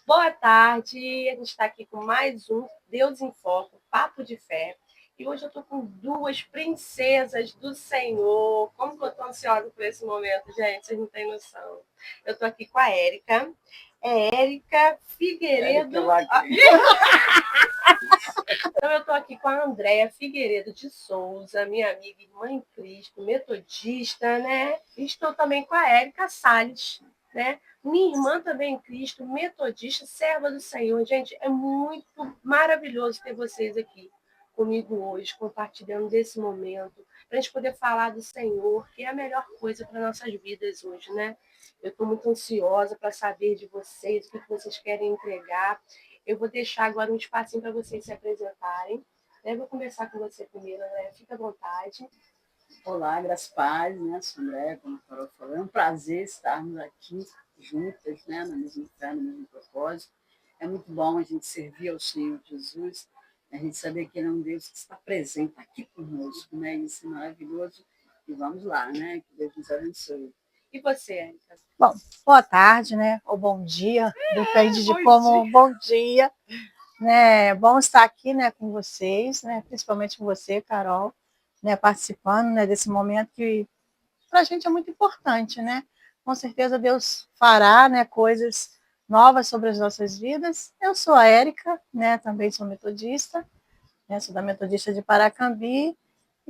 Boa tarde, a gente está aqui com mais um Deus em Foco, Papo de Fé. E hoje eu estou com duas princesas do Senhor. Como que eu estou ansiosa por esse momento, gente? Vocês não têm noção. Eu estou aqui com a Érica. É Érica Figueiredo. Então, eu estou aqui com a Andréia Figueiredo de Souza, minha amiga, irmã em Cristo, metodista, né? E estou também com a Érica Salles, né? Minha irmã também em Cristo, metodista, serva do Senhor. Gente, é muito maravilhoso ter vocês aqui comigo hoje, compartilhando desse momento, para a gente poder falar do Senhor, que é a melhor coisa para nossas vidas hoje, né? Eu estou muito ansiosa para saber de vocês, o que vocês querem entregar. Eu vou deixar agora um espacinho para vocês se apresentarem. Eu vou começar com você primeiro, André. Fica à vontade. Olá, graças a paz, né? Sou André, como a Carol falou. É um prazer estarmos aqui juntas, né? Na mesma fé, no mesmo propósito. É muito bom a gente servir ao Senhor Jesus, a gente saber que Ele é um Deus que está presente aqui conosco, né? Isso é maravilhoso. E vamos lá, né? Que Deus nos abençoe. E você, Érica? Bom, boa tarde, né? Ou bom dia, depende de como. Bom dia, né? Bom estar aqui, né, com vocês, né? Principalmente com você, Carol, né? Participando, né, desse momento que para a gente é muito importante, né? Com certeza Deus fará, né, coisas novas sobre as nossas vidas. Eu sou a Érica, né? Também sou metodista, né? Sou da Metodista de Paracambi.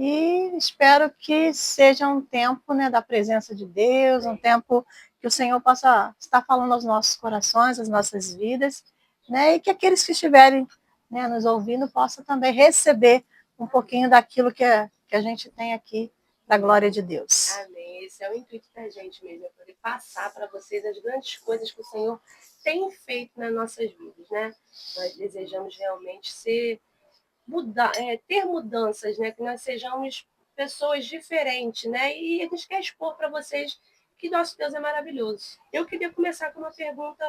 E espero que seja um tempo, né, da presença de Deus, um tempo que o Senhor possa estar falando aos nossos corações, às nossas vidas, né, e que aqueles que estiverem, né, nos ouvindo possam também receber um pouquinho daquilo que a gente tem aqui, da glória de Deus. Amém. Esse é o intuito da gente mesmo, é poder passar para vocês as grandes coisas que o Senhor tem feito nas nossas vidas, né? Nós desejamos realmente ter mudanças, né? Que nós sejamos pessoas diferentes, né? E a gente quer expor para vocês que nosso Deus é maravilhoso. Eu queria começar com uma pergunta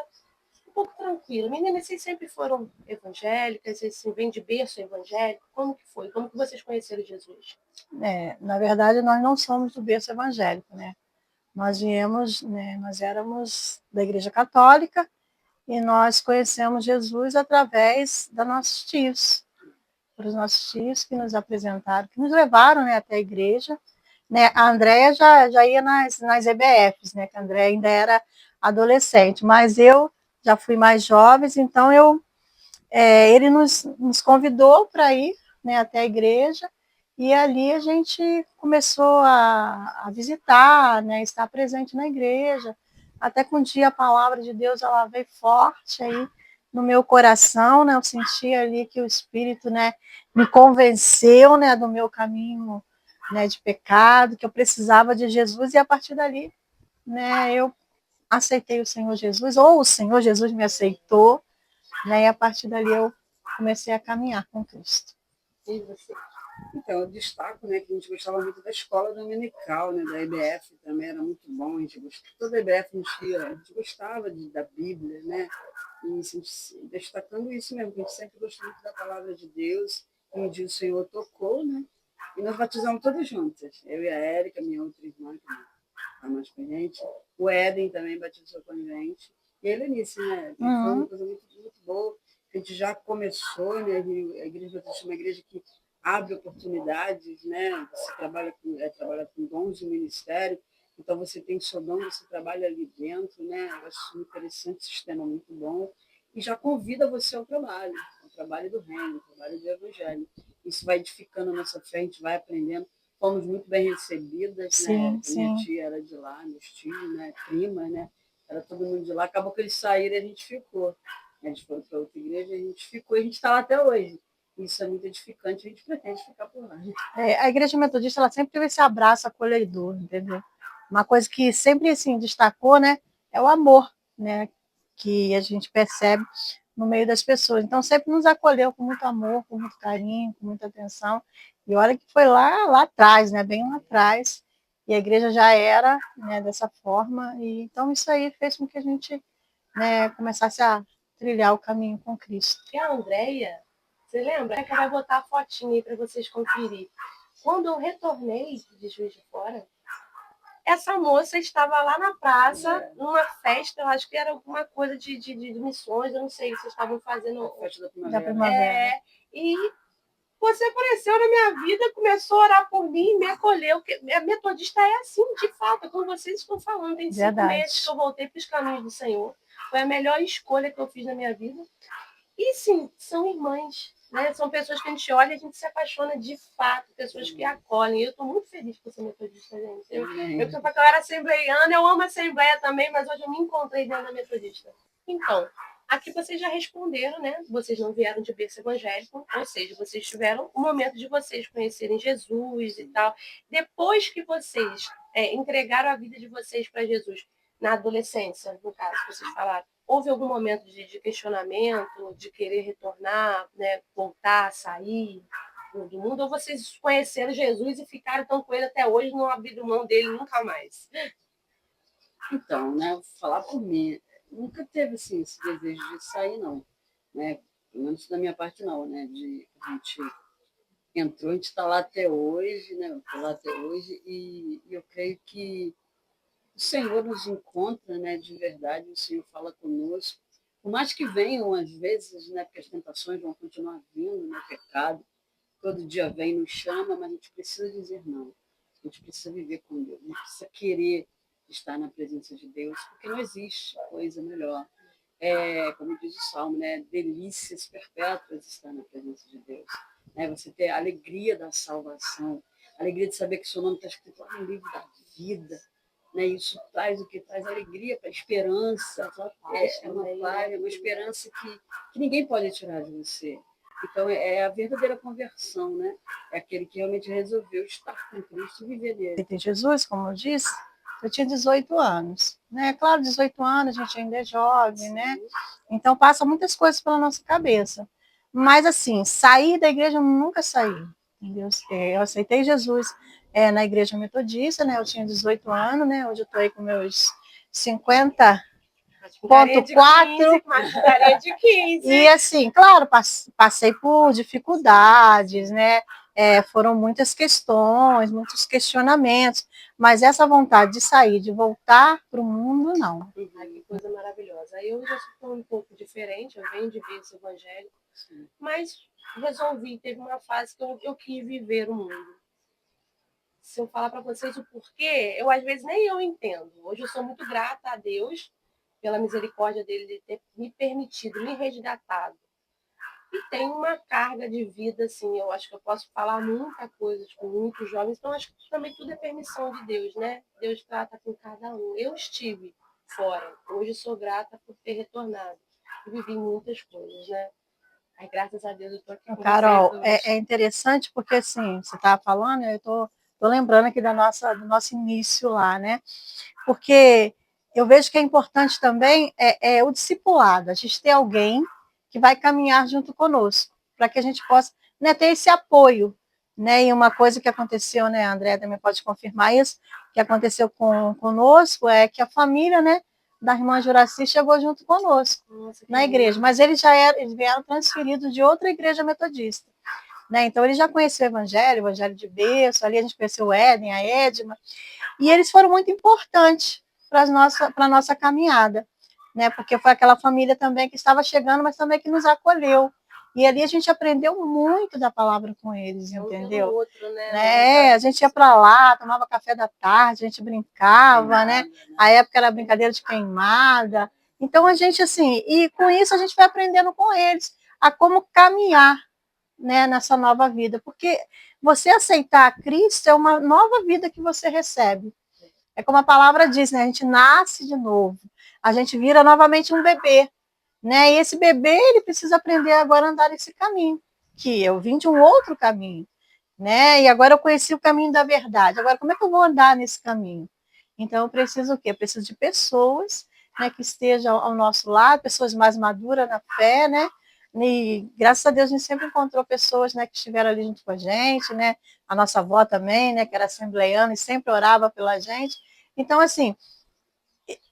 um pouco tranquila. Meninas, vocês sempre foram evangélicas? Vocês vêm de berço evangélico? Como que foi? Como que vocês conheceram Jesus? Na verdade, nós não somos do berço evangélico, né? Nós viemos, né, nós éramos da Igreja Católica e nós conhecemos Jesus através dos nossos tios. Para os nossos tios que nos apresentaram, que nos levaram, né, até a igreja. Né? A Andréia já ia nas EBFs, né, que a Andréia ainda era adolescente, mas eu já fui mais jovem, então ele nos convidou para ir, né, até a igreja, e ali a gente começou a visitar, né, estar presente na igreja, até que um dia a palavra de Deus ela veio forte aí no meu coração, né, eu senti ali que o Espírito, né, me convenceu, né, do meu caminho, né, de pecado, que eu precisava de Jesus, e a partir dali, né, eu aceitei o Senhor Jesus, ou o Senhor Jesus me aceitou, né, e a partir dali eu comecei a caminhar com Cristo. E você? Então, eu destaco, né, que a gente gostava muito da escola dominical, né, da EBF também era muito bom, a gente gostava, toda a EBF a gente gostava da Bíblia, né, e assim, destacando isso mesmo, que a gente sempre gostou muito da palavra de Deus, e um dia o Senhor tocou, né, e nós batizamos todas juntas, eu e a Érica, minha outra irmã, que está mais com a gente, o Éden também batizou com a gente, e a Helenice, né, e foi uma coisa muito, muito boa, a gente já começou, né, a igreja é uma igreja que abre oportunidades, né? Você trabalha com dons de ministério, então você tem seu dom, você trabalha ali dentro, né? Eu acho interessante, sistema muito bom, e já convida você ao trabalho do reino, ao trabalho do evangelho. Isso vai edificando a nossa fé, a gente vai aprendendo. Fomos muito bem recebidas, Sim, né? Minha tia era de lá, meus tios, né? Primas, né? Era todo mundo de lá. Acabou que eles saíram e a gente ficou. Eles foram para outra igreja, a gente ficou e a gente está lá até hoje. Isso é muito edificante, a gente pretende ficar por lá. A igreja metodista ela sempre teve esse abraço acolhedor, entendeu? Uma coisa que sempre assim destacou, né, é o amor, né, que a gente percebe no meio das pessoas. Então sempre nos acolheu com muito amor, com muito carinho, com muita atenção. E olha que foi lá atrás, né, bem lá atrás, e a igreja já era, né, dessa forma. E então isso aí fez com que a gente, né, começasse a trilhar o caminho com Cristo. E a Andréia, você lembra? Que vai botar a fotinha aí para vocês conferir. Quando eu retornei de Juiz de Fora, essa moça estava lá na praça, numa festa, eu acho que era alguma coisa de missões, eu não sei, vocês estavam fazendo... A festa da Da primavera. primavera. E você apareceu na minha vida, começou a orar por mim, me acolheu. A metodista é assim, de fato, é como vocês estão falando. Tem 5 Verdade. meses que eu voltei para os caminhos do Senhor. Foi a melhor escolha que eu fiz na minha vida. E sim, são irmãs, né? São pessoas que a gente olha e a gente se apaixona de fato, pessoas que acolhem. Eu estou muito feliz por ser metodista, gente. Eu sou porque eu era assembleiana, eu amo a assembleia também, mas hoje eu me encontrei dentro da metodista. Então, aqui vocês já responderam, né? Vocês não vieram de berço evangélico, ou seja, vocês tiveram o momento de vocês conhecerem Jesus e tal. Depois que vocês entregaram a vida de vocês para Jesus, na adolescência, no caso, que vocês falaram, houve algum momento de questionamento, de querer retornar, né, voltar, sair do mundo, ou vocês conheceram Jesus e ficaram tão com ele até hoje, não abriram mão dele nunca mais? Então, né, vou falar por mim, nunca teve assim, esse desejo de sair, não. Né? Pelo menos da minha parte, não. Né? A gente entrou, a gente está lá até hoje, né? Estou lá até hoje, e eu creio que o Senhor nos encontra, né, de verdade, o Senhor fala conosco. Por mais que venham, às vezes, né, porque as tentações vão continuar vindo, né, pecado, todo dia vem, nos chama, mas a gente precisa dizer não. A gente precisa viver com Deus, a gente precisa querer estar na presença de Deus, porque não existe coisa melhor. Como diz o Salmo, né, delícias perpétuas estar na presença de Deus. Você ter a alegria da salvação, a alegria de saber que o seu nome está escrito lá no livro da vida. Né? Isso traz o que? Traz alegria, a esperança. É uma paz, é uma esperança que ninguém pode tirar de você. Então, é a verdadeira conversão, né? É aquele que realmente resolveu estar com Cristo e viver dele. Tem Jesus, como eu disse, eu tinha 18 anos. Né? Claro, 18 anos, a gente ainda é jovem, né? Então, passa muitas coisas pela nossa cabeça. Mas, assim, sair da igreja eu nunca saí. Entendeu? Eu aceitei Jesus na igreja metodista, né? Eu tinha 18 anos, né? Hoje eu estou aí com meus 50,4. De 15. E assim, claro, passei por dificuldades, né? Foram muitas questões, muitos questionamentos, mas essa vontade de sair, de voltar para o mundo, não. Ai, que coisa maravilhosa. Eu já sou um pouco diferente, eu venho de berço evangélico, mas resolvi, teve uma fase que eu quis viver o mundo. Se eu falar para vocês o porquê, eu às vezes nem eu entendo. Hoje eu sou muito grata a Deus pela misericórdia dele de ter me permitido, me resgatado. E tem uma carga de vida, assim, eu acho que eu posso falar muita coisa com muitos jovens, então acho que também tudo é permissão de Deus, né? Deus trata com cada um. Eu estive fora, hoje sou grata por ter retornado e vivi muitas coisas, né? Aí, graças a Deus, eu estou aqui com Carol, vocês. é interessante porque, assim, você estava falando, eu tô lembrando aqui do nosso início lá, né? Porque eu vejo que é importante também o discipulado, a gente ter alguém que vai caminhar junto conosco, para que a gente possa, né, ter esse apoio. Né? E uma coisa que aconteceu, né, a André também pode confirmar isso, que aconteceu conosco, é que a família, né, da irmã Juraci chegou junto conosco. Nossa, na igreja, mas eles vieram transferidos de outra igreja metodista. Né? Então, eles já conheciam o evangelho de berço, ali a gente conheceu o Éden, a Edma, e eles foram muito importantes para a nossa caminhada, né? Porque foi aquela família também que estava chegando, mas também que nos acolheu. E ali a gente aprendeu muito da palavra com eles, entendeu? Outro, né? A gente ia para lá, tomava café da tarde, a gente brincava, né? A época era brincadeira de queimada. Então a gente, assim, e com isso a gente foi aprendendo com eles a como caminhar, né, nessa nova vida. Porque você aceitar Cristo é uma nova vida que você recebe. É como a palavra diz, né? A gente nasce de novo. A gente vira novamente um bebê. Né? E esse bebê, ele precisa aprender agora a andar nesse caminho. Que eu vim de um outro caminho. Né? E agora eu conheci o caminho da verdade. Agora, como é que eu vou andar nesse caminho? Então, eu preciso o quê? Eu preciso de pessoas, né, que estejam ao nosso lado, pessoas mais maduras na fé, né? E graças a Deus a gente sempre encontrou pessoas, né, que estiveram ali junto com a gente, né? A nossa avó também, né, que era assembleiana e sempre orava pela gente. Então, assim,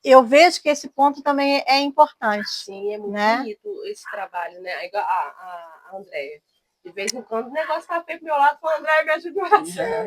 eu vejo que esse ponto também é importante. Sim, é muito né? bonito esse trabalho, né? Igual a Andréia. De vez em quando o negócio tá feio pro meu lado, falando, André, me ajuda a orar.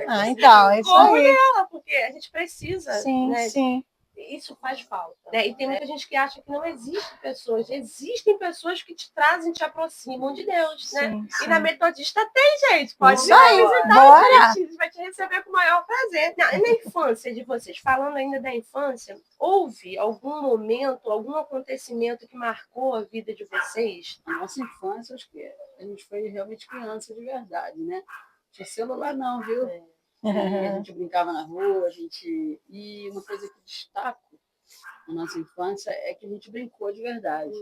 Ah, então, é isso Como aí. nela, porque a gente precisa, Sim, né? sim. Isso faz falta. Né? E tem muita gente que acha que não existem pessoas. Existem pessoas que te trazem, te aproximam de Deus, né? Sim, E sim. na Metodista tem, gente. Pode Isso vir aí, visitar bora. a gente. A gente vai te receber com o maior prazer. Na infância de vocês, falando ainda da infância, houve algum momento, algum acontecimento que marcou a vida de vocês? A nossa infância, acho que a gente foi realmente criança de verdade, né? Não tinha celular não, viu? E a gente brincava na rua, E uma coisa que destaco na nossa infância é que a gente brincou de verdade.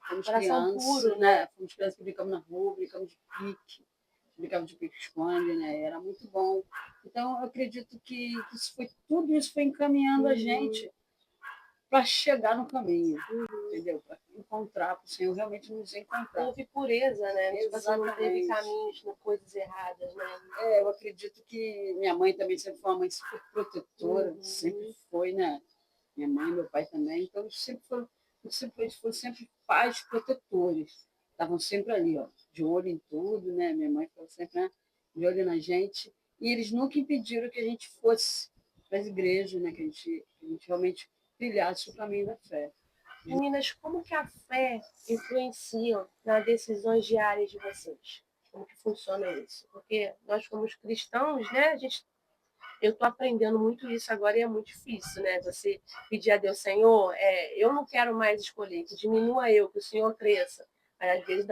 Fomos Coração crianças, puro, né? Fomos crianças que brincamos na rua, brincamos de pique-esconde, né? Era muito bom. Então, eu acredito que tudo isso foi encaminhando a gente para chegar no caminho, entendeu? Para encontrar, para o Senhor realmente nos encontrar. Houve pureza, né? Tipo assim, não teve Exatamente. caminhos, coisas erradas, né? Eu acredito que minha mãe também sempre foi uma mãe super protetora, sempre foi, né? Minha mãe e meu pai também, então eles foram sempre pais protetores. Estavam sempre ali, ó, de olho em tudo, né? Minha mãe ficava sempre, né, de olho na gente. E eles nunca impediram que a gente fosse para as igrejas, né? Que a gente realmente trilhasse o caminho da fé. Meninas, como que a fé influencia nas decisões diárias de vocês? Como que funciona isso? Porque nós, como cristãos, né, eu estou aprendendo muito isso agora e é muito difícil, né? Você pedir a Deus, Senhor, eu não quero mais escolher, que diminua eu, que o Senhor cresça. Aí, às vezes,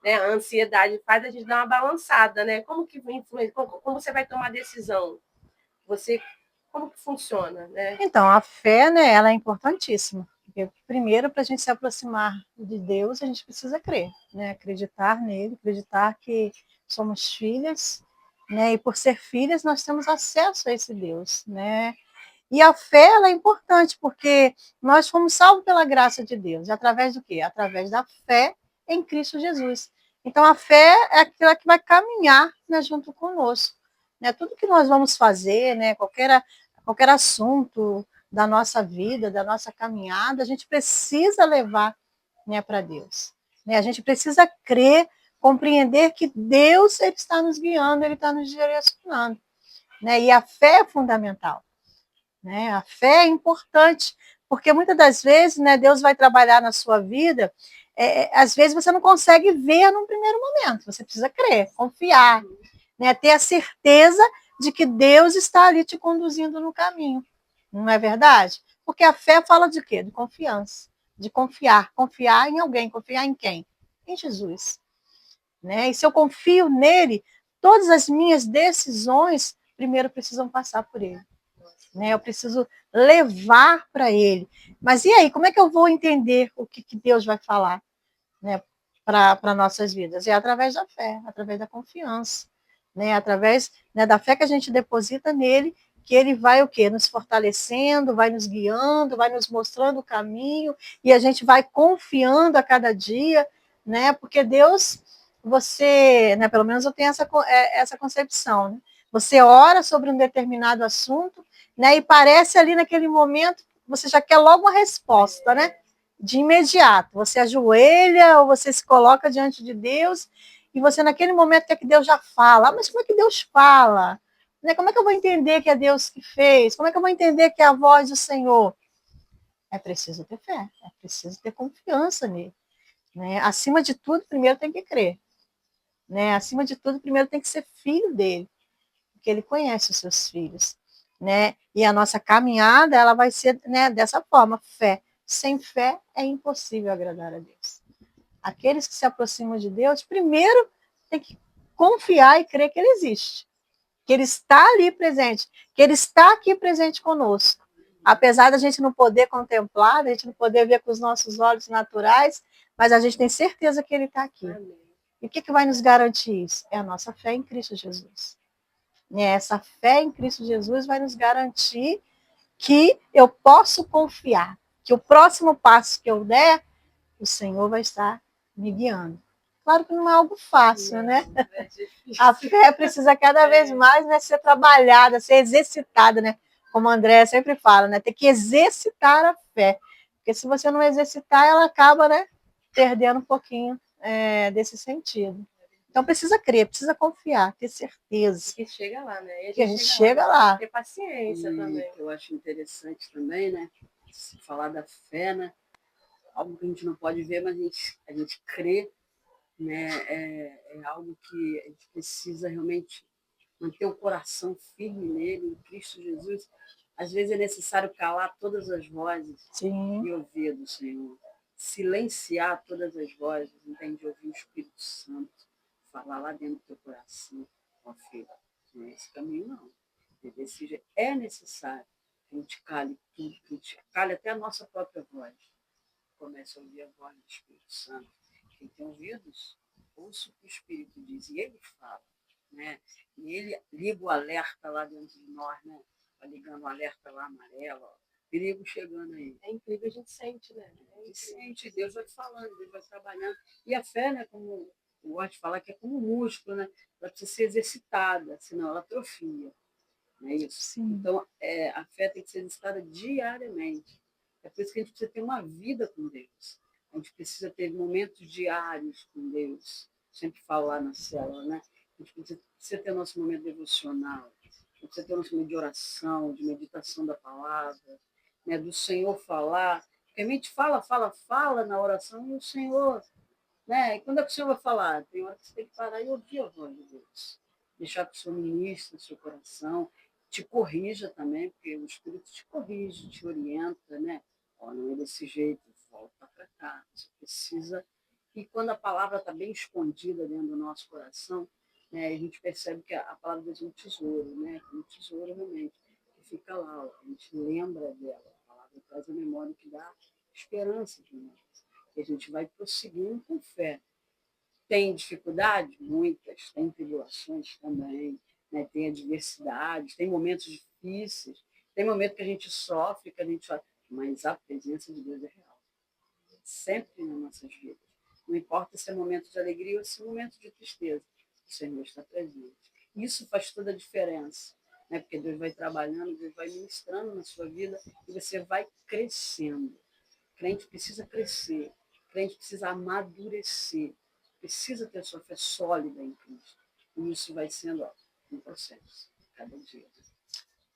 né, a ansiedade faz a gente dar uma balançada, né? Como que influencia? Como você vai tomar decisão? Como que funciona, né? Então, a fé, né, ela é importantíssima. Porque, primeiro, para a gente se aproximar de Deus, a gente precisa crer, né? Acreditar nele, acreditar que somos filhas, né? E por ser filhas, nós temos acesso a esse Deus, né? E a fé, ela é importante, porque nós fomos salvos pela graça de Deus. E através do quê? Através da fé em Cristo Jesus. Então, a fé é aquela que vai caminhar, né, junto conosco. Né? Tudo que nós vamos fazer, né, qualquer assunto da nossa vida, da nossa caminhada, a gente precisa levar, né, para Deus. Né? A gente precisa crer, compreender que Deus, ele está nos guiando, ele está nos direcionando. Né? E a fé é fundamental. Né? A fé é importante, porque muitas das vezes, né, Deus vai trabalhar na sua vida, às vezes você não consegue ver num primeiro momento, você precisa crer, confiar, né, ter a certeza de que Deus está ali te conduzindo no caminho, não é verdade? Porque a fé fala de quê? De confiança, de confiar em alguém, confiar em quem? Em Jesus. Né? E se eu confio nele, todas as minhas decisões primeiro precisam passar por ele. Né? Eu preciso levar para ele. Mas e aí, como é que eu vou entender o que Deus vai falar, né, para nossas vidas? É através da fé, através da confiança, né, através, né, da fé que a gente deposita nele, que ele vai o quê? Nos fortalecendo, vai nos guiando, vai nos mostrando o caminho, e a gente vai confiando a cada dia, né? Porque Deus, você, né, pelo menos eu tenho essa concepção, né? Você ora sobre um determinado assunto, né, e parece ali naquele momento, você já quer logo uma resposta, né? De imediato. Você ajoelha ou você se coloca diante de Deus e você naquele momento quer que Deus já fala. Mas como é que Deus fala? Né? Como é que eu vou entender que é Deus que fez? Como é que eu vou entender que é a voz do Senhor? É preciso ter fé, é preciso ter confiança nele. Né? Acima de tudo, primeiro tem que crer. Né? Acima de tudo, primeiro tem que ser filho dele, porque ele conhece os seus filhos. Né? E a nossa caminhada, ela vai ser, né, dessa forma, fé. Sem fé é impossível agradar a Deus. Aqueles que se aproximam de Deus, primeiro tem que confiar e crer que ele existe, que ele está ali presente, que ele está aqui presente conosco. Apesar da gente não poder contemplar, da gente não poder ver com os nossos olhos naturais, mas a gente tem certeza que ele está aqui. E o que vai nos garantir isso? É a nossa fé em Cristo Jesus. Essa fé em Cristo Jesus vai nos garantir que eu posso confiar, que o próximo passo que eu der, o Senhor vai estar me guiando. Claro que não é algo fácil, né? A fé precisa cada vez mais, né, ser trabalhada, ser exercitada, né? Como a Andréa sempre fala, né? Tem que exercitar a fé. Porque se você não exercitar, ela acaba, né, perdendo um pouquinho desse sentido. Então precisa crer, precisa confiar, ter certeza. Que chega lá, né? E que a gente chega lá. Ter paciência também. Eu acho interessante também, né? Se falar da fé, né? Algo que a gente não pode ver, mas a gente crê, né? É algo que a gente precisa realmente manter o coração firme nele, em Cristo Jesus. Às vezes é necessário calar todas as vozes Sim. e ouvir do Senhor. Silenciar todas as vozes, entende? Ouvir o Espírito Santo falar lá dentro do teu coração. Ó, filho, não é esse caminho, não. É necessário que a gente cale tudo, que a gente cale até a nossa própria voz. Comece a ouvir a voz do Espírito Santo. Quem tem ouvidos, ouça o que o Espírito diz. E ele fala, né? E ele liga o alerta lá dentro de nós, né? Está ligando o alerta lá amarelo, ó. Perigo chegando aí. É incrível, a gente sente, né? A gente sente, Deus vai falando, Deus vai trabalhando. E a fé, né, como eu gosto de falar, que é como um músculo, né? Ela precisa ser exercitada, senão ela atrofia. Não é isso? Sim. Então, a fé tem que ser exercitada diariamente. É por isso que a gente precisa ter uma vida com Deus. A gente precisa ter momentos diários com Deus. Sempre falo lá na célula, né? A gente precisa ter nosso momento devocional. A gente precisa ter nosso momento de oração, de meditação da palavra, né? Do Senhor falar. Porque a gente fala na oração e o Senhor, né? E quando é que o Senhor vai falar? Tem hora que você tem que parar e ouvir a voz de Deus. Deixar que o Senhor ministre no seu coração, te corrija também, porque o Espírito te corrige, te orienta, né? Ó, não é desse jeito, volta para cá. Você precisa. E quando a palavra está bem escondida dentro do nosso coração, né, a gente percebe que a palavra de Deus é um tesouro, né? Um tesouro realmente, que fica lá, ó, a gente lembra dela. A palavra traz a memória que dá esperança para nós. E a gente vai prosseguindo com fé. Tem dificuldades? Muitas. Tem tribulações também, né? Tem adversidades, tem momentos difíceis, tem momentos que a gente sofre, que a gente sofre, mas a presença de Deus é real. Sempre nas nossas vidas. Não importa se é momento de alegria ou se é momento de tristeza, o Senhor está presente. Isso faz toda a diferença, né? Porque Deus vai trabalhando, Deus vai ministrando na sua vida e você vai crescendo. O crente precisa crescer, o crente precisa amadurecer, precisa ter sua fé sólida em Cristo. E isso vai sendo um processo, cada dia.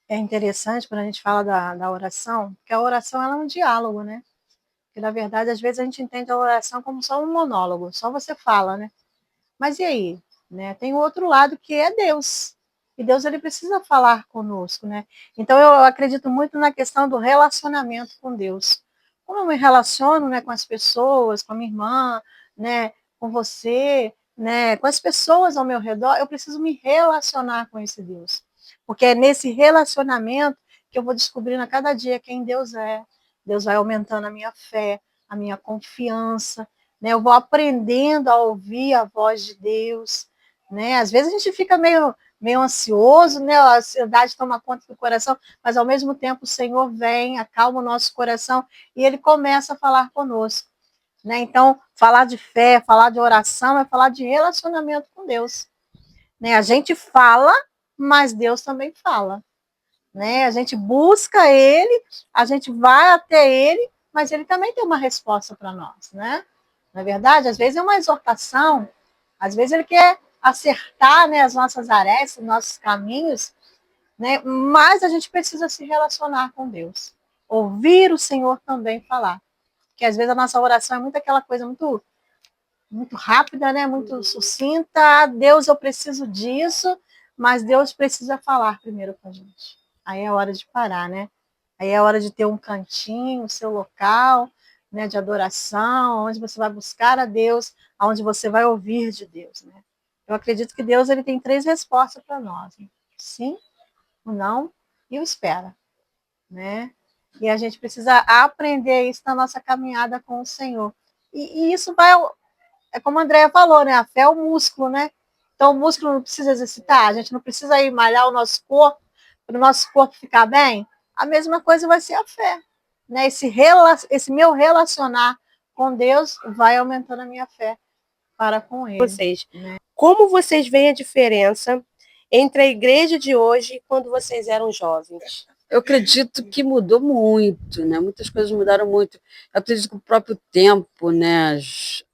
É interessante quando a gente fala da oração, que a oração ela é um diálogo, né? Porque, na verdade, às vezes a gente entende a oração como só um monólogo, só você fala, né? Mas e aí? Né? Tem o outro lado que é Deus. E Deus ele precisa falar conosco, né? Então eu acredito muito na questão do relacionamento com Deus. Como eu me relaciono, né, com as pessoas, com a minha irmã, né, com você, né, com as pessoas ao meu redor, eu preciso me relacionar com esse Deus. Porque é nesse relacionamento que eu vou descobrindo a cada dia quem Deus é. Deus vai aumentando a minha fé, a minha confiança, né? Eu vou aprendendo a ouvir a voz de Deus, né? Às vezes a gente fica meio ansioso, né? A ansiedade toma conta do coração, mas ao mesmo tempo o Senhor vem, acalma o nosso coração e ele começa a falar conosco, né? Então, falar de fé, falar de oração é falar de relacionamento com Deus, né? A gente fala, mas Deus também fala, né? A gente busca ele, a gente vai até ele, mas ele também tem uma resposta para nós, né? Na verdade, às vezes é uma exortação, às vezes ele quer acertar, né, as nossas arestas, os nossos caminhos, né, mas a gente precisa se relacionar com Deus. Ouvir o Senhor também falar. Porque às vezes a nossa oração é muito aquela coisa muito rápida, né, muito sucinta. Deus, eu preciso disso, mas Deus precisa falar primeiro com a gente. Aí é hora de parar, né? Aí é hora de ter um cantinho, o seu local, né, de adoração, onde você vai buscar a Deus, onde você vai ouvir de Deus, né? Eu acredito que Deus ele tem 3 respostas para nós: né? Sim, o não e o espera, né? E a gente precisa aprender isso na nossa caminhada com o Senhor. E isso vai, é como a Andrea falou, né? A fé é o músculo, né? Então o músculo não precisa exercitar, a gente não precisa ir malhar o nosso corpo para o nosso corpo ficar bem. A mesma coisa vai ser a fé, né? Esse meu relacionar com Deus vai aumentando a minha fé para com Ele. Vocês, né? Como vocês veem a diferença entre a igreja de hoje e quando vocês eram jovens? Eu acredito que mudou muito, né? Muitas coisas mudaram muito. Eu acredito que o próprio tempo, né?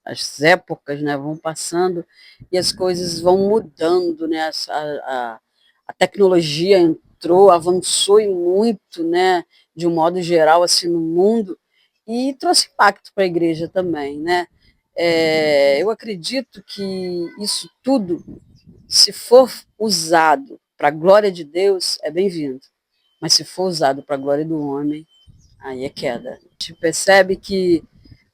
as épocas, né, vão passando e as coisas vão mudando, né? A tecnologia entrou, avançou e muito, né, de um modo geral assim no mundo e trouxe impacto para a igreja também, né? Eu acredito que isso tudo, se for usado para a glória de Deus, é bem-vindo. Mas se for usado para a glória do homem, aí é queda. A gente percebe que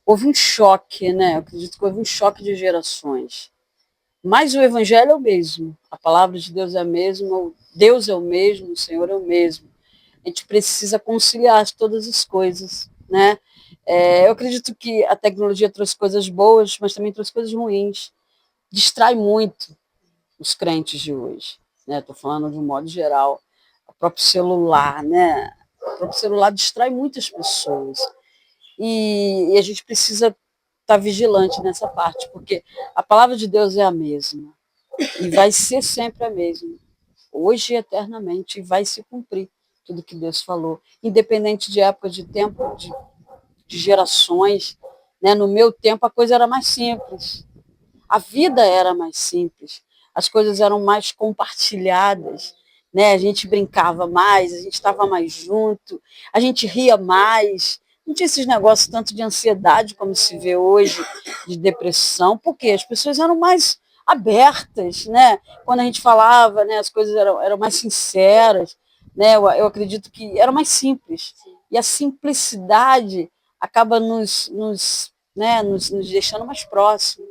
houve um choque, né? Eu acredito que houve um choque de gerações. Mas o evangelho é o mesmo, a palavra de Deus é a mesma, Deus é o mesmo, o Senhor é o mesmo. A gente precisa conciliar todas as coisas, né? Eu acredito que a tecnologia trouxe coisas boas, mas também trouxe coisas ruins. Distrai muito os crentes de hoje, né? Estou falando de um modo geral. O próprio celular, né? O próprio celular distrai muitas pessoas. E a gente precisa estar vigilante nessa parte, porque a palavra de Deus é a mesma e vai ser sempre a mesma, hoje e eternamente, e vai se cumprir tudo que Deus falou, independente de época, de tempo, de gerações. Né? No meu tempo a coisa era mais simples, a vida era mais simples, as coisas eram mais compartilhadas, né? A gente brincava mais, a gente estava mais junto, a gente ria mais, não tinha esses negócios tanto de ansiedade como se vê hoje, de depressão, porque as pessoas eram mais abertas, né? Quando a gente falava, né, as coisas eram mais sinceras, né? Eu acredito que era mais simples, e a simplicidade acaba nos deixando mais próximos.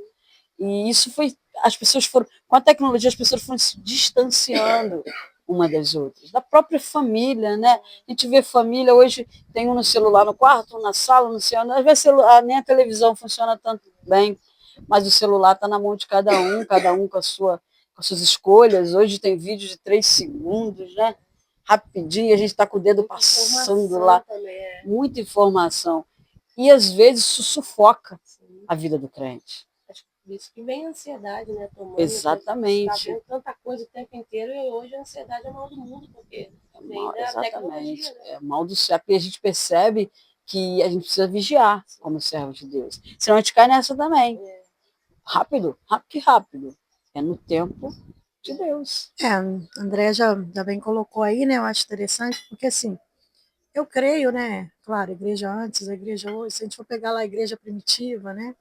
E isso foi, as pessoas foram, com a tecnologia, as pessoas foram se distanciando uma das outras, da própria família, né? A gente vê família, hoje tem um no celular no quarto, um na sala, não sei onde, às vezes nem a televisão funciona tanto bem, mas o celular está na mão de cada um com com as suas escolhas. Hoje tem vídeo de 3 segundos, né? Rapidinho, a gente está com o dedo passando lá, muita informação. E às vezes isso sufoca a vida do crente. Isso que vem a ansiedade, né? Tomando, exatamente. Está vendo tanta coisa o tempo inteiro e hoje a ansiedade é mal do mundo, porque vem da tecnologia. Né? É mal do século. E a gente percebe que a gente precisa vigiar como servo de Deus. Senão a gente cai nessa também. Rápido, rápido, rápido. É no tempo de Deus. A André já bem colocou aí, né? Eu acho interessante, porque assim, eu creio, né? Claro, a igreja antes, a igreja hoje, se a gente for pegar lá a igreja primitiva, né?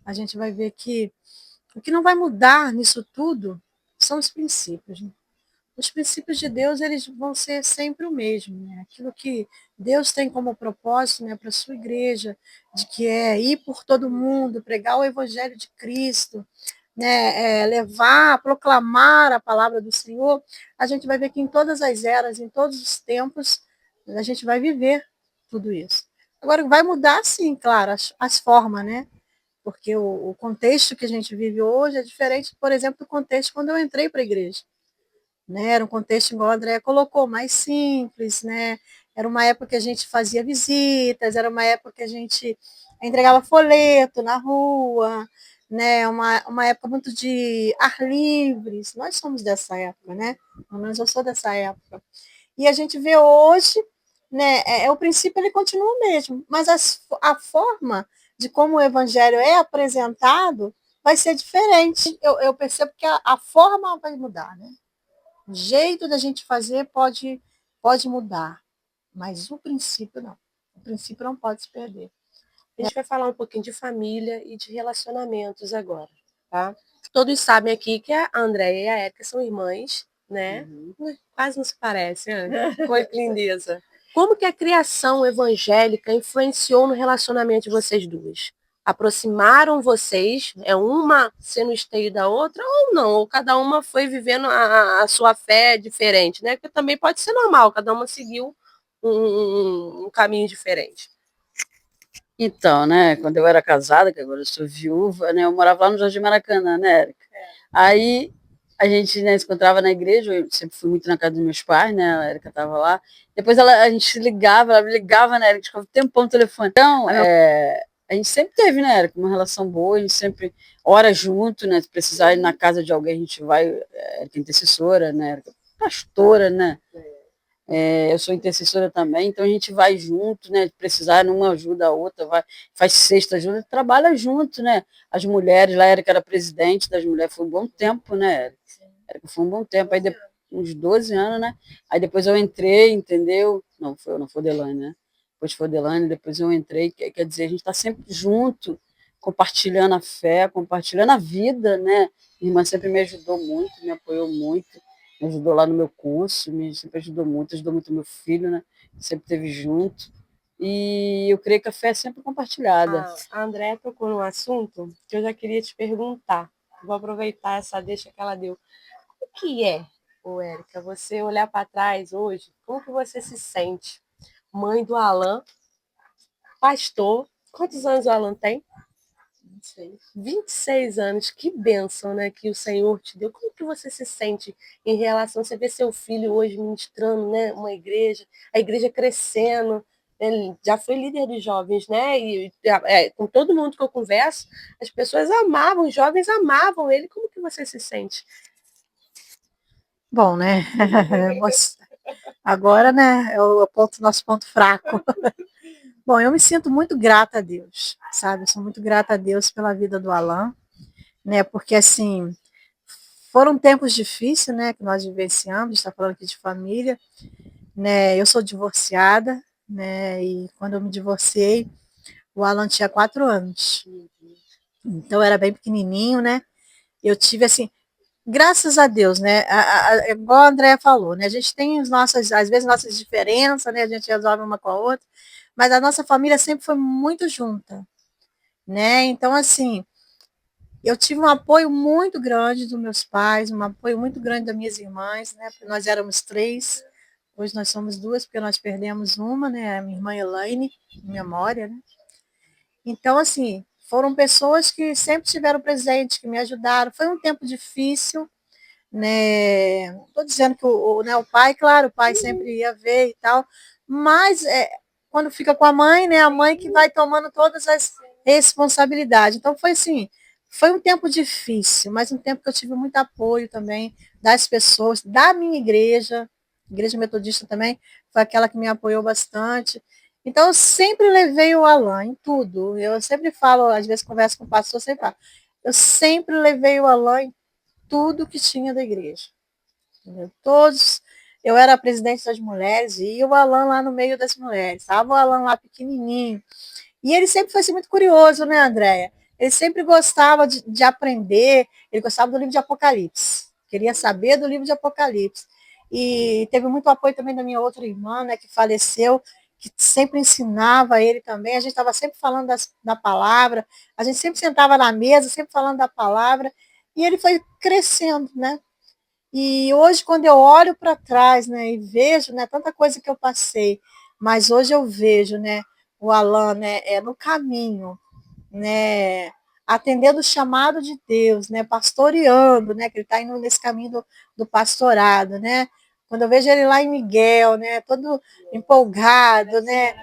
A gente vai ver que o que não vai mudar nisso tudo são os princípios. Né? Os princípios de Deus, eles vão ser sempre o mesmo. Né? Aquilo que Deus tem como propósito, né, para a sua igreja, de que é ir por todo mundo, pregar o evangelho de Cristo, né, levar, proclamar a palavra do Senhor, a gente vai ver que em todas as eras, em todos os tempos, a gente vai viver tudo isso. Agora, vai mudar, sim, claro, as formas, né? Porque o contexto que a gente vive hoje é diferente, por exemplo, do contexto quando eu entrei para a igreja. Né? Era um contexto, igual a Andrea colocou, mais simples, né? Era uma época que a gente fazia visitas, era uma época que a gente entregava folheto na rua, né? Uma época muito de ar livres. Nós somos dessa época, né? Pelo menos eu sou dessa época. E a gente vê hoje, né? O princípio ele continua o mesmo, mas a forma de como o evangelho é apresentado vai ser diferente. Eu percebo que a forma vai mudar, né? O jeito da gente fazer pode mudar, mas o princípio não. O princípio não pode se perder. A gente vai falar um pouquinho de família e de relacionamentos agora, tá? Todos sabem aqui que a Andréia e a Érica são irmãs, né? Quase não se parecem, né? Foi que lindeza. Como que a criação evangélica influenciou no relacionamento de vocês duas? Aproximaram vocês? É uma sendo esteio da outra ou não? Ou cada uma foi vivendo a sua fé diferente, né? Porque também pode ser normal, cada uma seguiu um caminho diferente. Então, né, quando eu era casada, que agora eu sou viúva, né, eu morava lá no Jardim Maracanã, né, Érica? Aí a gente, né, se encontrava na igreja, eu sempre fui muito na casa dos meus pais, né, a Érica estava lá. Depois a gente se ligava, ela me ligava, né, a gente ficava um tempão no telefone. Então, a gente sempre teve, né, Érica, uma relação boa, a gente sempre ora junto, né, se precisar ir na casa de alguém, a gente vai, Érica é intercessora, né, Érica pastora, né. Eu sou intercessora também, então a gente vai junto, né? Precisar, uma ajuda a outra, vai, faz cesta, ajuda, trabalha junto, né? As mulheres, lá Érica era presidente das mulheres, foi um bom tempo, né? Érica foi um bom tempo, aí depois, uns 12 anos, né? Aí depois eu entrei, entendeu? Não foi Delane, né? Depois foi Delane, depois eu entrei, quer dizer, a gente está sempre junto, compartilhando a fé, compartilhando a vida, né? Minha irmã sempre me ajudou muito, me apoiou muito, me ajudou lá no meu curso, me sempre ajudou muito meu filho, né? Sempre esteve junto. E eu creio que a fé é sempre compartilhada. A Andréa tocou num assunto que eu já queria te perguntar. Vou aproveitar essa deixa que ela deu. O que é, Érica, você olhar para trás hoje, como que você se sente? Mãe do Alan, pastor. Quantos anos o Alan tem? 26 anos, que bênção, né, que o Senhor te deu. Como que você se sente em relação, você vê seu filho hoje ministrando, né, uma igreja, a igreja crescendo, ele já foi líder dos jovens, né, e com todo mundo que eu converso, as pessoas amavam, os jovens amavam ele. Como que você se sente? Bom, né, agora, né, é o nosso ponto fraco. Bom, eu me sinto muito grata a Deus, sabe? Eu sou muito grata a Deus pela vida do Alan, né? Porque, assim, foram tempos difíceis, né? Que nós vivenciamos, está falando aqui de família, né? Eu sou divorciada, né? E quando eu me divorciei, o Alan tinha 4 anos. Então, era bem pequenininho, né? Eu tive, assim, graças a Deus, né? Igual a Andrea falou, né? A gente tem às vezes, nossas diferenças, né? A gente resolve uma com a outra, mas a nossa família sempre foi muito junta, né? Então, assim, eu tive um apoio muito grande dos meus pais, um apoio muito grande das minhas irmãs, né? Porque nós éramos 3, hoje nós somos 2, porque nós perdemos uma, né? A minha irmã Elaine, em memória, né? Então, assim, foram pessoas que sempre estiveram presentes, que me ajudaram. Foi um tempo difícil, né? Estou dizendo que né, o pai, claro, o pai sempre ia ver e tal, mas quando fica com a mãe, né? A mãe que vai tomando todas as responsabilidades. Então foi assim, foi um tempo difícil, mas um tempo que eu tive muito apoio também das pessoas, da minha igreja metodista também, foi aquela que me apoiou bastante. Então eu sempre levei o Alan em tudo. Eu sempre falo, às vezes converso com o pastor, sempre falo, eu sempre levei o Alan em tudo que tinha da igreja. Entendeu? Todos, eu era a presidente das mulheres e o Alan lá no meio das mulheres. Estava o Alan lá pequenininho. E ele sempre foi assim, muito curioso, né, Andréia? Ele sempre gostava de aprender, ele gostava do livro de Apocalipse. Queria saber do livro de Apocalipse. E teve muito apoio também da minha outra irmã, né, que faleceu, que sempre ensinava ele também. A gente estava sempre falando da palavra, a gente sempre sentava na mesa, sempre falando da palavra. E ele foi crescendo, né? E hoje, quando eu olho para trás, né, e vejo, né, tanta coisa que eu passei, mas hoje eu vejo, né, o Alan, né, no caminho, né, atendendo o chamado de Deus, né, pastoreando, né, que ele está indo nesse caminho do pastorado, né. Quando eu vejo ele lá em Miguel, né, todo empolgado, né,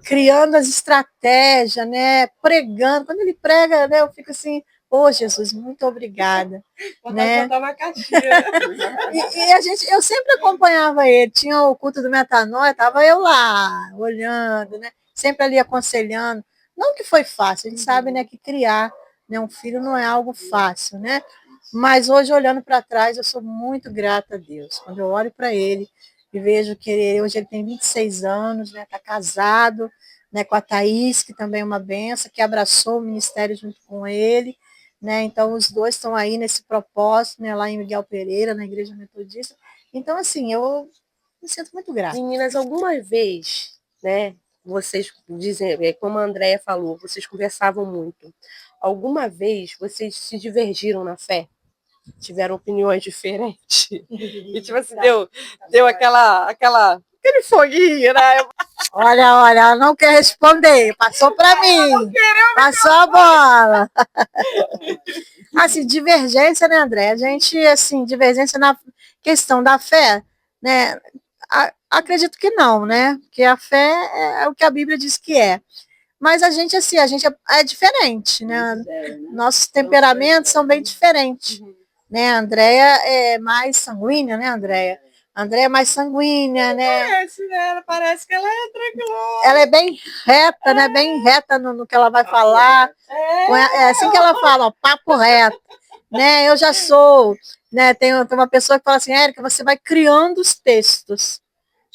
criando as estratégias, né, pregando. Quando ele prega, né, eu fico assim, ô Jesus, muito obrigada. Né? Botar uma caixinha. Eu sempre acompanhava ele. Tinha o culto do Metanoia, estava eu lá, olhando, né? Sempre ali aconselhando. Não que foi fácil, a gente sabe, né, que criar, né, um filho não é algo fácil, né? Mas hoje, olhando para trás, eu sou muito grata a Deus. Quando eu olho para ele e vejo que hoje ele tem 26 anos, né? Está casado, né, com a Thaís, que também é uma benção, que abraçou o ministério junto com ele. Né? Então, os dois estão aí nesse propósito, né, lá em Miguel Pereira, na Igreja Metodista. Então, assim, eu me sinto muito grata. Meninas, alguma vez, né, vocês dizem, como a Andrea falou, vocês conversavam muito. Alguma vez vocês se divergiram na fé? Tiveram opiniões diferentes? E tipo assim, deu aquele foguinho, né? Olha, ela não quer responder, passou para mim, passou a bola. Assim, divergência, né, André? A gente, assim, divergência na questão da fé, né? Acredito que não, né? Porque a fé é o que a Bíblia diz que é. Mas a gente, assim, é diferente, né? Nossos temperamentos são bem diferentes. Né? A Andréia é mais sanguínea, né, Andréia? A Andréia é mais sanguínea, né? Parece, né? Ela parece que ela é tranquila. Ela é bem reta, né? Bem reta no que ela vai falar. É assim que ela fala, ó, papo reto. Né? Eu já sou, né? Tem uma pessoa que fala assim, Érica, você vai criando os textos.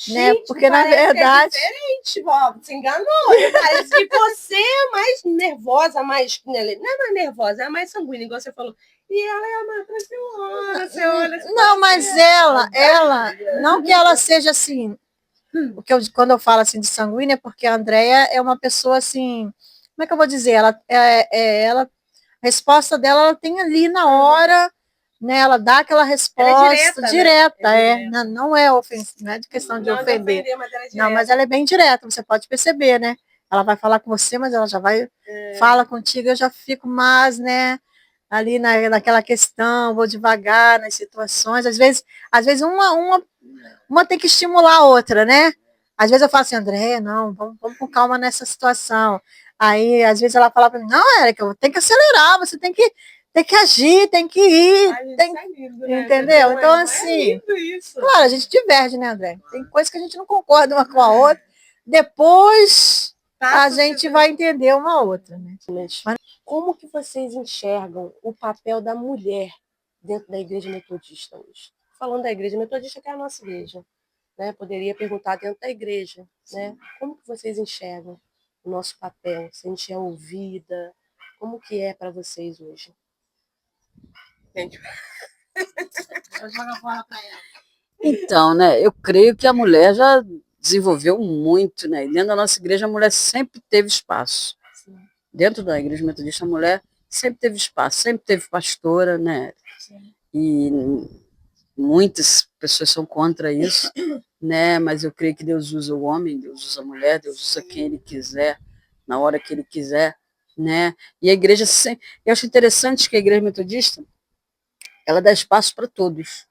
Né? Gente, Porque na parece verdade. Que é diferente, ó, se enganou. Parece que você é mais nervosa, mais. Não é mais nervosa, é mais sanguínea, igual você falou. E ela é mais tranquilona, você olha. Você não, mas ela, não que ela seja assim. Porque quando eu falo assim de sanguínea, é porque a Andrea é uma pessoa assim. Como é que eu vou dizer? A resposta dela ela tem ali na hora, né? Ela dá aquela resposta direta, né? Não é ofensiva, não é de questão de ofender. Mas ela é não, mas ela é bem direta, você pode perceber, né? Ela vai falar com você, mas ela já vai fala contigo, eu já fico mais, né? Ali naquela questão, vou devagar nas situações. Às vezes uma tem que estimular a outra, né? Às vezes eu falo assim, André, não, vamos com calma nessa situação. Aí, às vezes ela fala para mim, não, Érica, eu tenho que acelerar, você tem que agir, tem que ir. Lindo, né? Entendeu? Então, assim, claro, a gente diverge, né, André? Tem coisas que a gente não concorda uma com a outra. Depois a gente vai entender uma a outra, né? Mas como que vocês enxergam o papel da mulher dentro da Igreja Metodista hoje? Falando da Igreja Metodista, que é a nossa igreja, né? Poderia perguntar dentro da igreja, né? Como que vocês enxergam o nosso papel? Se a gente é ouvida? Como que é para vocês hoje? Então, né, eu creio que a mulher já desenvolveu muito, né? E dentro da nossa igreja a mulher sempre teve espaço. Sim. Dentro da igreja metodista a mulher sempre teve espaço, sempre teve pastora, né? Sim. E muitas pessoas são contra isso, né? Mas eu creio que Deus usa o homem, Deus usa a mulher, Deus usa quem Ele quiser, na hora que Ele quiser, né? E a igreja sempre... Eu acho interessante que a igreja metodista, ela dá espaço para todos,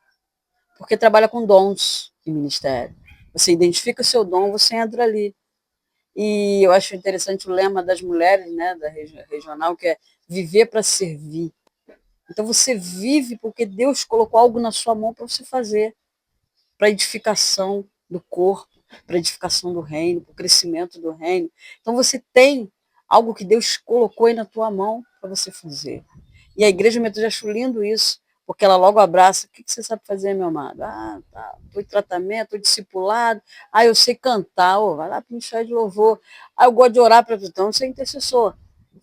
porque trabalha com dons e ministério. Você identifica o seu dom, você entra ali. E eu acho interessante o lema das mulheres, né, da regional, que é viver para servir. Então você vive porque Deus colocou algo na sua mão para você fazer, para edificação do corpo, para edificação do reino, para o crescimento do reino. Então você tem algo que Deus colocou aí na tua mão para você fazer. E a igreja metodista acho lindo isso, porque ela logo abraça. O que você sabe fazer, meu amado? Ah, tá. Estou em tratamento, estou discipulado. Ah, eu sei cantar. Oh, vai lá para o ministério de louvor. Ah, eu gosto de orar para... Então, você é intercessor.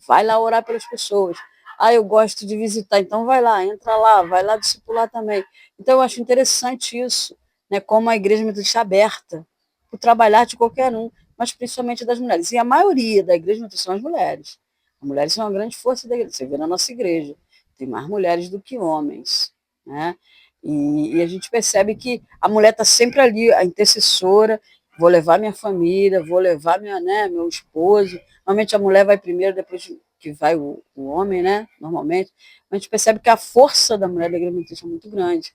Vai lá orar pelas pessoas. Ah, eu gosto de visitar. Então, vai lá, entra lá, vai lá discipular também. Então, eu acho interessante isso, né? Como a igreja metodista é aberta para o trabalhar de qualquer um, mas principalmente das mulheres. E a maioria da igreja metodista são as mulheres. As mulheres são uma grande força da igreja. Você vê na nossa igreja. Tem mais mulheres do que homens, né? E a gente percebe que a mulher está sempre ali, a intercessora, vou levar minha família, vou levar meu esposo. Normalmente a mulher vai primeiro, depois que vai o homem, né? Normalmente. A gente percebe que a força da mulher da igreja metodista é muito grande.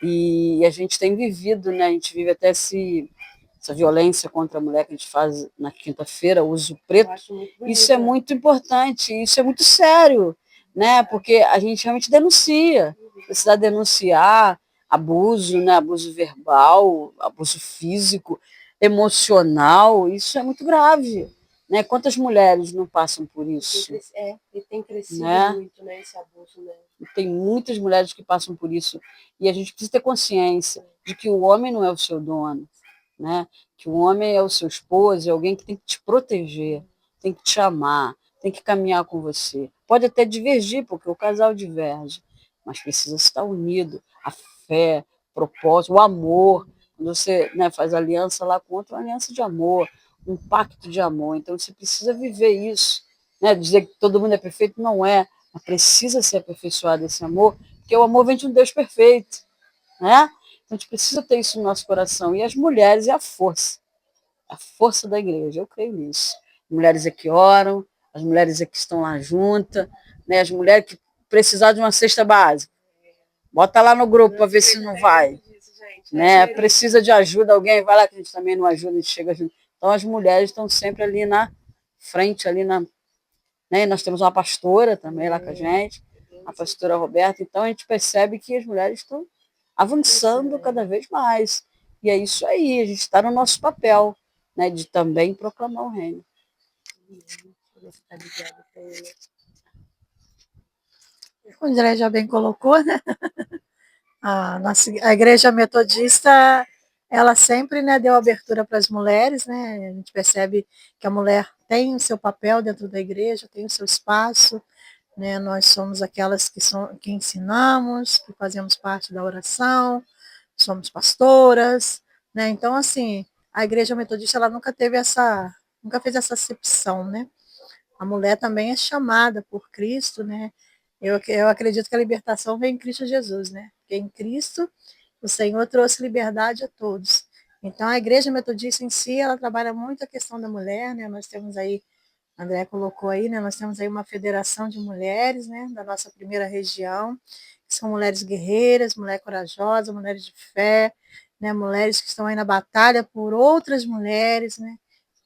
E a gente tem vivido, né? A gente vive até essa violência contra a mulher que a gente faz na quinta-feira, o uso preto. Isso é muito importante, isso é muito sério, né? Porque a gente realmente denuncia, precisa denunciar abuso, né? Abuso verbal, abuso físico, emocional, isso é muito grave, né? Quantas mulheres não passam por isso? E tem crescido muito, né, esse abuso, né? Tem muitas mulheres que passam por isso e a gente precisa ter consciência de que o homem não é o seu dono, né? Que o homem é o seu esposo, é alguém que tem que te proteger, tem que te amar, tem que caminhar com você. Pode até divergir, porque o casal diverge, mas precisa estar unido. A fé, o propósito, o amor. Quando você, né, faz aliança lá com outro, uma aliança de amor, um pacto de amor. Então você precisa viver isso. Né? Dizer que todo mundo é perfeito não é, mas precisa ser aperfeiçoado esse amor, porque o amor vem de um Deus perfeito. Né? Então, a gente precisa ter isso no nosso coração. E as mulheres é a força da igreja, eu creio nisso. Mulheres é que oram, as mulheres é que estão lá juntas, né? As mulheres que precisar de uma cesta básica, bota lá no grupo para ver se não vai. Né? Precisa de ajuda, alguém vai lá que a gente também não ajuda, a gente chega junto. Então, as mulheres estão sempre ali na frente, ali na... Né? E nós temos uma pastora também lá com a gente, a pastora Roberta. Então, a gente percebe que as mulheres estão avançando cada vez mais. E é isso aí, a gente está no nosso papel, né, de também proclamar o reino. O André já bem colocou, né? A igreja metodista, ela sempre, né, deu abertura para as mulheres, né? A gente percebe que a mulher tem o seu papel dentro da igreja, tem o seu espaço, né? Nós somos aquelas que ensinamos, que fazemos parte da oração, somos pastoras, né? Então, assim, a igreja metodista, ela nunca fez essa acepção, né? A mulher também é chamada por Cristo, né? Eu acredito que a libertação vem em Cristo Jesus, né? Porque em Cristo o Senhor trouxe liberdade a todos. Então a igreja metodista em si, ela trabalha muito a questão da mulher, né? Nós temos aí, André colocou aí, né? Nós temos aí uma federação de mulheres, né? Da nossa primeira região, que são mulheres guerreiras, mulheres corajosas, mulheres de fé, né? Mulheres que estão aí na batalha por outras mulheres, né?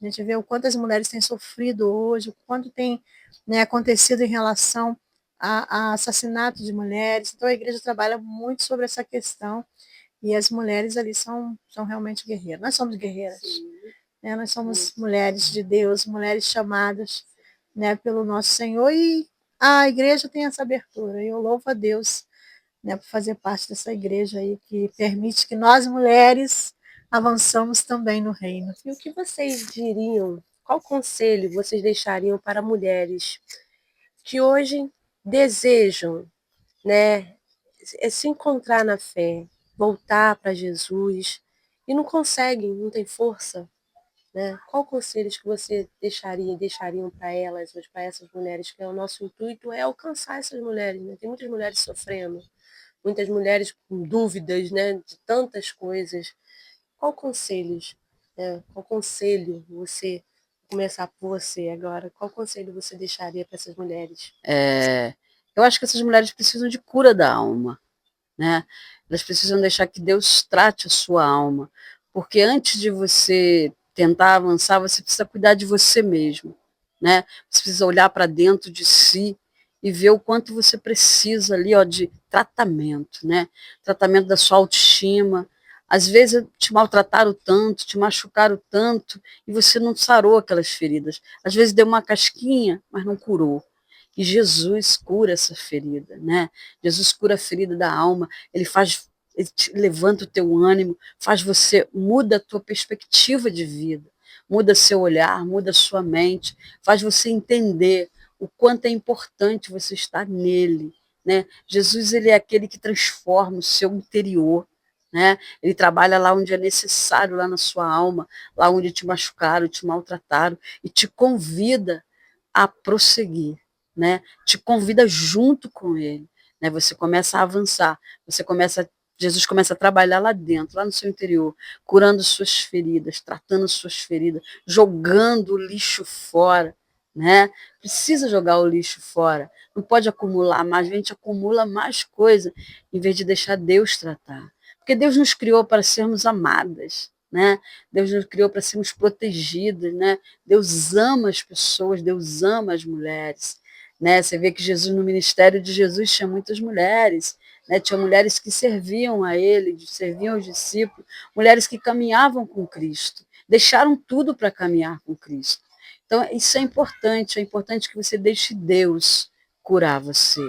A gente vê o quanto as mulheres têm sofrido hoje, o quanto tem, né, acontecido em relação a assassinato de mulheres. Então a igreja trabalha muito sobre essa questão e as mulheres ali são realmente guerreiras. Nós somos guerreiras, né? Nós somos mulheres de Deus, mulheres chamadas, né, pelo nosso Senhor, e a igreja tem essa abertura. E eu louvo a Deus, né, por fazer parte dessa igreja aí que permite que nós mulheres avançamos também no reino. E o que vocês diriam? Qual conselho vocês deixariam para mulheres que hoje desejam, né, se encontrar na fé, voltar para Jesus e não conseguem, não tem força, né? Qual conselhos que você deixariam para elas, hoje para essas mulheres, que é o nosso intuito é alcançar essas mulheres, né? Tem muitas mulheres sofrendo, muitas mulheres com dúvidas, né, de tantas coisas. Qual conselhos, né? Qual conselho você, vou começar por você agora, qual conselho você deixaria para essas mulheres? Eu acho que essas mulheres precisam de cura da alma, né? Elas precisam deixar que Deus trate a sua alma, porque antes de você tentar avançar, você precisa cuidar de você mesmo, né? Você precisa olhar para dentro de si e ver o quanto você precisa ali, ó, de tratamento, né? Tratamento da sua autoestima. Às vezes te maltrataram tanto, te machucaram tanto e você não sarou aquelas feridas. Às vezes deu uma casquinha, mas não curou. E Jesus cura essa ferida, né? Jesus cura a ferida da alma, ele levanta o teu ânimo, muda a tua perspectiva de vida, muda seu olhar, muda sua mente, faz você entender o quanto é importante você estar nele, né? Jesus, ele é aquele que transforma o seu interior, né? Ele trabalha lá onde é necessário, lá na sua alma, lá onde te machucaram, te maltrataram, e te convida a prosseguir, né? Te convida junto com ele, né? Você começa a avançar, Jesus começa a trabalhar lá dentro, lá no seu interior, curando suas feridas, tratando suas feridas, jogando o lixo fora, né? Precisa jogar o lixo fora, não pode acumular mais, a gente acumula mais coisa em vez de deixar Deus tratar. Porque Deus nos criou para sermos amadas, né? Deus nos criou para sermos protegidas, né? Deus ama as pessoas, Deus ama as mulheres, né? Você vê que Jesus, no ministério de Jesus, tinha muitas mulheres, né? Tinha mulheres que serviam a ele, serviam aos discípulos, mulheres que caminhavam com Cristo, deixaram tudo para caminhar com Cristo. Então, isso é importante que você deixe Deus curar você,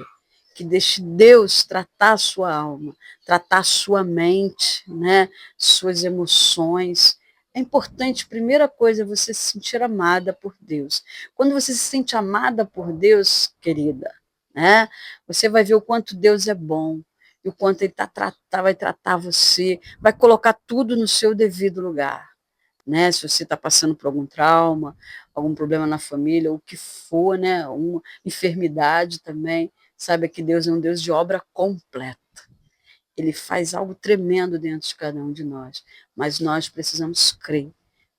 que deixe Deus tratar a sua alma, tratar a sua mente, né? Suas emoções. É importante, primeira coisa, você se sentir amada por Deus. Quando você se sente amada por Deus, querida, né, você vai ver o quanto Deus é bom, e o quanto Ele vai tratar você, vai colocar tudo no seu devido lugar. Né? Se você está passando por algum trauma, algum problema na família, o que for, né? Uma enfermidade também, saiba que Deus é um Deus de obra completa. Ele faz algo tremendo dentro de cada um de nós, mas nós precisamos crer,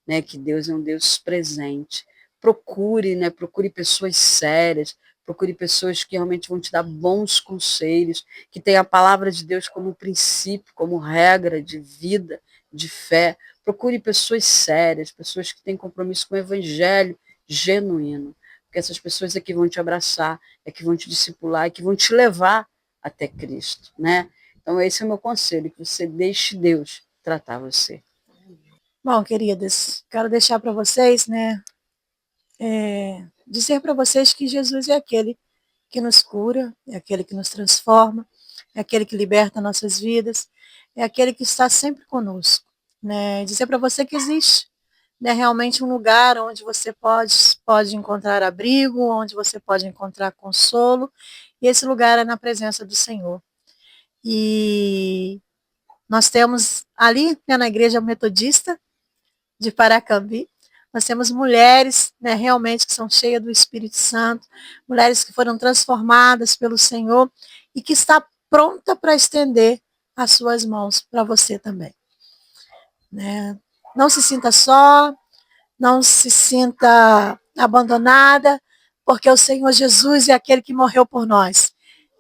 né, que Deus é um Deus presente. Procure, né, procure pessoas sérias, procure pessoas que realmente vão te dar bons conselhos, que tenham a palavra de Deus como princípio, como regra de vida, de fé. Procure pessoas sérias, pessoas que têm compromisso com o evangelho genuíno, porque essas pessoas é que vão te abraçar, é que vão te discipular, é que vão te levar até Cristo, né? Então esse é o meu conselho, que você deixe Deus tratar você. Bom, queridas, quero deixar para vocês, né, dizer para vocês que Jesus é aquele que nos cura, é aquele que nos transforma, é aquele que liberta nossas vidas, é aquele que está sempre conosco, né? Dizer para você que existe, né, realmente um lugar onde você pode encontrar abrigo, onde você pode encontrar consolo, e esse lugar é na presença do Senhor. E nós temos ali, né, na Igreja Metodista de Paracambi, nós temos mulheres, né, realmente que são cheias do Espírito Santo, mulheres que foram transformadas pelo Senhor e que está pronta para estender as suas mãos para você também. Né? Não se sinta só, não se sinta abandonada, porque o Senhor Jesus é aquele que morreu por nós.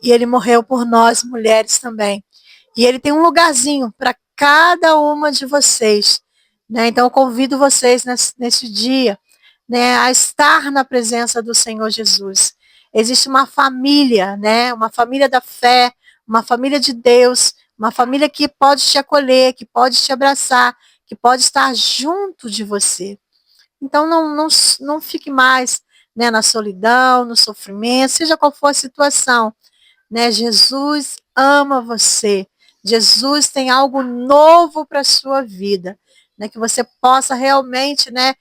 E ele morreu por nós, mulheres também. E ele tem um lugarzinho para cada uma de vocês. Né? Então, eu convido vocês nesse dia, né, a estar na presença do Senhor Jesus. Existe uma família, né, uma família da fé, uma família de Deus, uma família que pode te acolher, que pode te abraçar, que pode estar junto de você. Então, não fique mais, né, na solidão, no sofrimento, seja qual for a situação. Né? Jesus ama você. Jesus tem algo novo para a sua vida. Né? Que você possa realmente, né,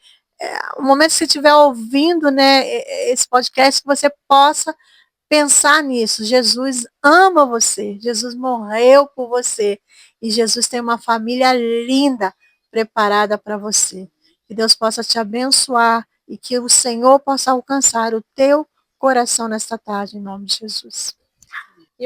o momento que você estiver ouvindo, né, esse podcast, que você possa pensar nisso. Jesus ama você. Jesus morreu por você. E Jesus tem uma família linda preparada para você. Que Deus possa te abençoar e que o Senhor possa alcançar o teu coração nesta tarde, em nome de Jesus.